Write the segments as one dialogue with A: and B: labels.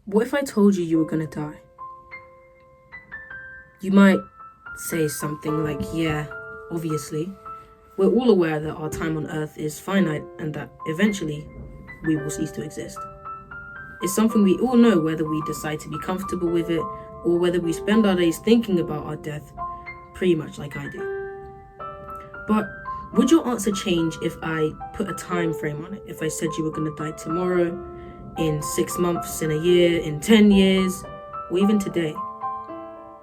A: What if I told you were gonna die? You might say something like, yeah, obviously. We're all aware that our time on Earth is finite and that eventually we will cease to exist. It's something we all know, whether we decide to be comfortable with it or whether we spend our days thinking about our death, pretty much like I do. But would your answer change if I put a time frame on it? If I said you were gonna die tomorrow, in 6 months, in a year, in 10 years, or even today?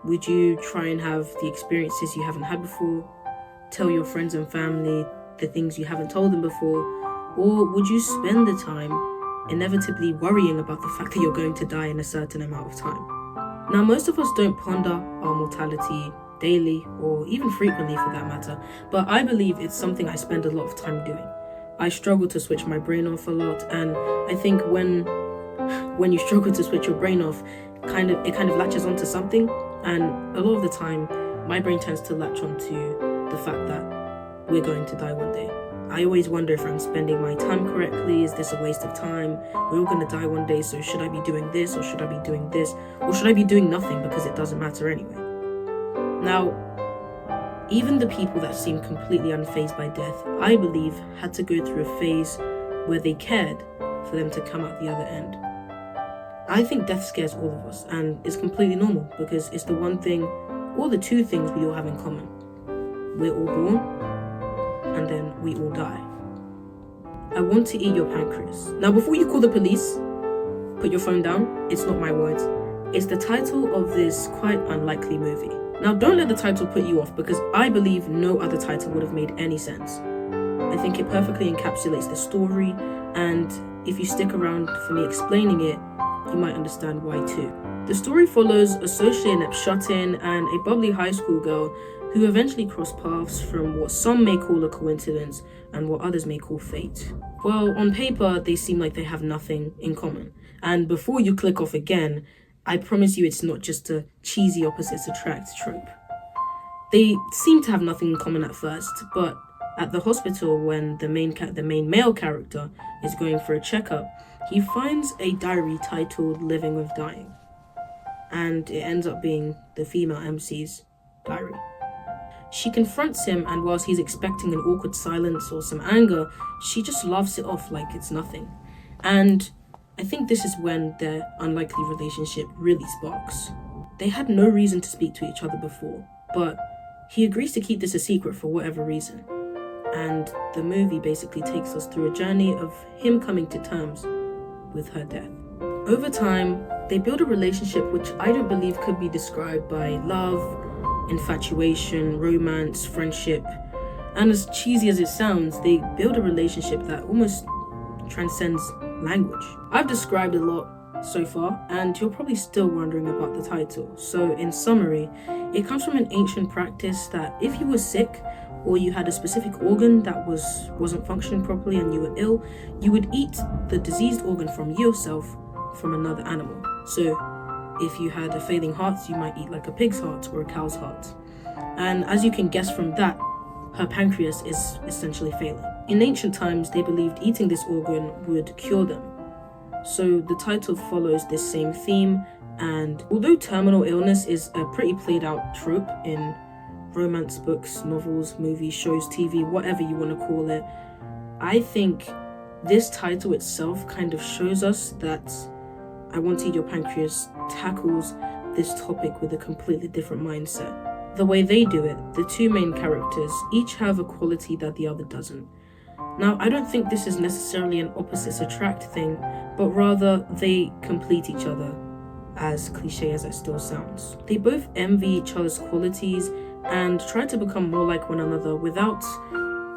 A: Would you try and have the experiences you haven't had before? Tell your friends and family the things you haven't told them before? Or would you spend the time inevitably worrying about the fact that you're going to die in a certain amount of time? Now, most of us don't ponder our mortality daily or even frequently for that matter, but I believe it's something I spend a lot of time doing. I struggle to switch my brain off a lot, and I think when you struggle to switch your brain off, it kind of latches onto something, and a lot of the time my brain tends to latch onto the fact that we're going to die one day. I always wonder if I'm spending my time correctly. Is this a waste of time? We're all going to die one day, so should I be doing this, or should I be doing this, or should I be doing nothing because it doesn't matter anyway? Now, even the people that seem completely unfazed by death, I believe, had to go through a phase where they cared for them to come out the other end. I think death scares all of us, and it's completely normal because it's the one thing, or the two things we all have in common. We're all born, and then we all die. I want to eat your pancreas. Now, before you call the police, put your phone down. It's not my words. It's the title of this quite unlikely movie. Now, don't let the title put you off because I believe no other title would have made any sense. I think it perfectly encapsulates the story, and if you stick around for me explaining it, you might understand why too. The story follows a socially inept shut-in and a bubbly high school girl who eventually cross paths from what some may call a coincidence and what others may call fate. Well, on paper, they seem like they have nothing in common. And before you click off again, I promise you it's not just a cheesy opposites attract trope. They seem to have nothing in common at first, but at the hospital when the main male character is going for a checkup, he finds a diary titled Living with Dying. And it ends up being the female MC's diary. She confronts him, and whilst he's expecting an awkward silence or some anger, she just laughs it off like it's nothing. And I think this is when their unlikely relationship really sparks. They had no reason to speak to each other before, but he agrees to keep this a secret for whatever reason. And the movie basically takes us through a journey of him coming to terms with her death. Over time, they build a relationship which I don't believe could be described by love, infatuation, romance, friendship. And as cheesy as it sounds, they build a relationship that almost transcends language. I've described a lot so far, and you're probably still wondering about the title. So in summary, it comes from an ancient practice that if you were sick or you had a specific organ that wasn't functioning properly and you were ill, you would eat the diseased organ from yourself from another animal. So if you had a failing heart, you might eat like a pig's heart or a cow's heart. And as you can guess from that, her pancreas is essentially failing. In ancient times, they believed eating this organ would cure them. So the title follows this same theme, and although terminal illness is a pretty played out trope in romance books, novels, movies, shows, TV, whatever you want to call it, I think this title itself kind of shows us that I Want to Eat Your Pancreas tackles this topic with a completely different mindset. The way they do it, the two main characters each have a quality that the other doesn't. Now, I don't think this is necessarily an opposites attract thing, but rather they complete each other, as cliche as that still sounds. They both envy each other's qualities and try to become more like one another without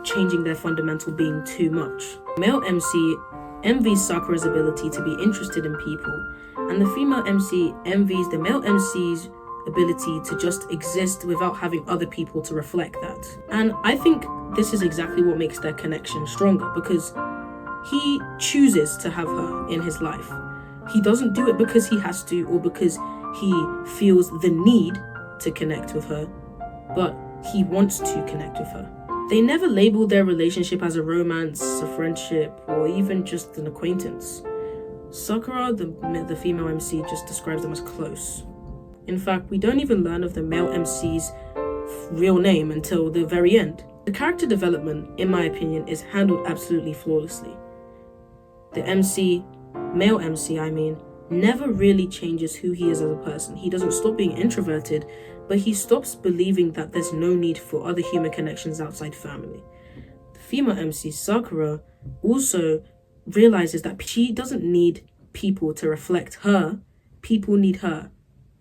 A: changing their fundamental being too much. Male MC envies Sakura's ability to be interested in people, and the female MC envies the male MC's ability to just exist without having other people to reflect that. And I think this is exactly what makes their connection stronger, because he chooses to have her in his life. He doesn't do it because he has to or because he feels the need to connect with her, but he wants to connect with her. They never label their relationship as a romance, a friendship, or even just an acquaintance. Sakura, the female MC, just describes them as close. In fact, we don't even learn of the male MC's real name until the very end. The character development, in my opinion, is handled absolutely flawlessly. The male MC, never really changes who he is as a person. He doesn't stop being introverted, but he stops believing that there's no need for other human connections outside family. The female MC, Sakura, also realizes that she doesn't need people to reflect her. People need her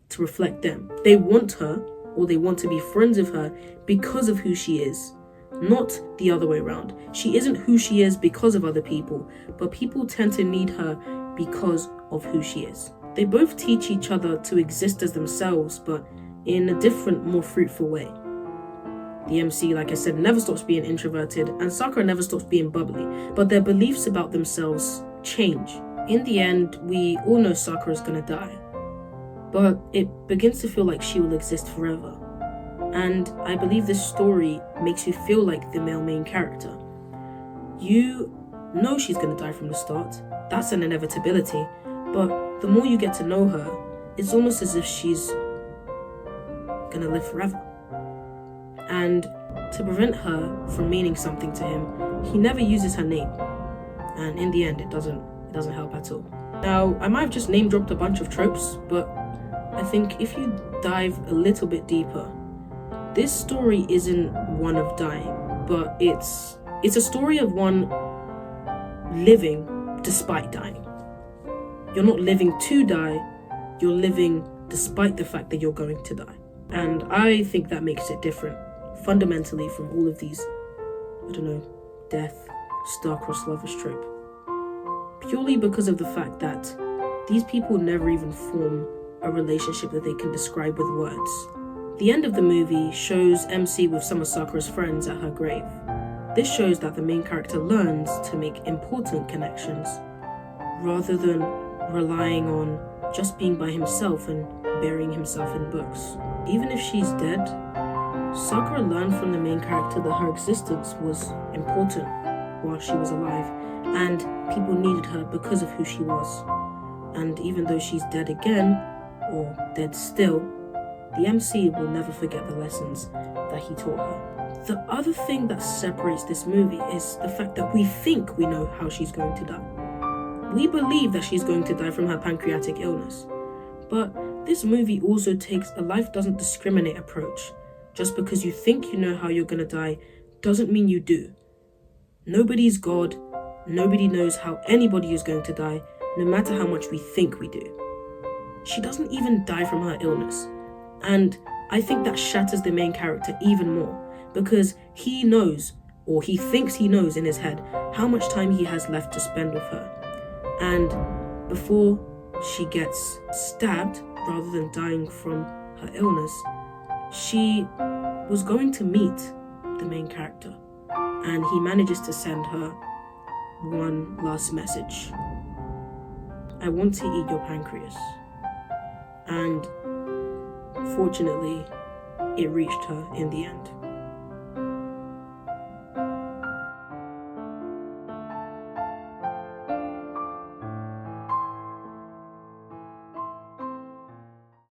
A: to reflect them. They want her, or they want to be friends with her because of who she is, not the other way around. She isn't who she is because of other people, but people tend to need her because of who she is. They both teach each other to exist as themselves, but in a different, more fruitful way. The MC, like I said, never stops being introverted, and Sakura never stops being bubbly, but their beliefs about themselves change. In the end, we all know Sakura's gonna die, but it begins to feel like she will exist forever. And I believe this story makes you feel like the male main character. You know she's gonna die from the start. That's an inevitability, but the more you get to know her, it's almost as if she's gonna live forever. And to prevent her from meaning something to him, he never uses her name. And in the end, it doesn't help at all. Now, I might have just name dropped a bunch of tropes, but I think if you dive a little bit deeper, this story isn't one of dying, but it's a story of one living despite dying. You're not living to die, you're living despite the fact that you're going to die. And I think that makes it different, fundamentally, from all of these, death, star-crossed lovers trope. Purely because of the fact that these people never even form a relationship that they can describe with words. The end of the movie shows MC with some of Sakura's friends at her grave. This shows that the main character learns to make important connections, rather than relying on just being by himself and burying himself in books. Even if she's dead, Sakura learned from the main character that her existence was important while she was alive, and people needed her because of who she was. And even though she's dead again, or dead still, the MC will never forget the lessons that he taught her. The other thing that separates this movie is the fact that we think we know how she's going to die. We believe that she's going to die from her pancreatic illness. But this movie also takes a life doesn't discriminate approach. Just because you think you know how you're going to die doesn't mean you do. Nobody's God. Nobody knows how anybody is going to die, no matter how much we think we do. She doesn't even die from her illness. And I think that shatters the main character even more, because he knows, or he thinks he knows in his head, how much time he has left to spend with her. And before she gets stabbed, rather than dying from her illness, she was going to meet the main character. And he manages to send her one last message. I want to eat your pancreas. And fortunately, it reached her in the end.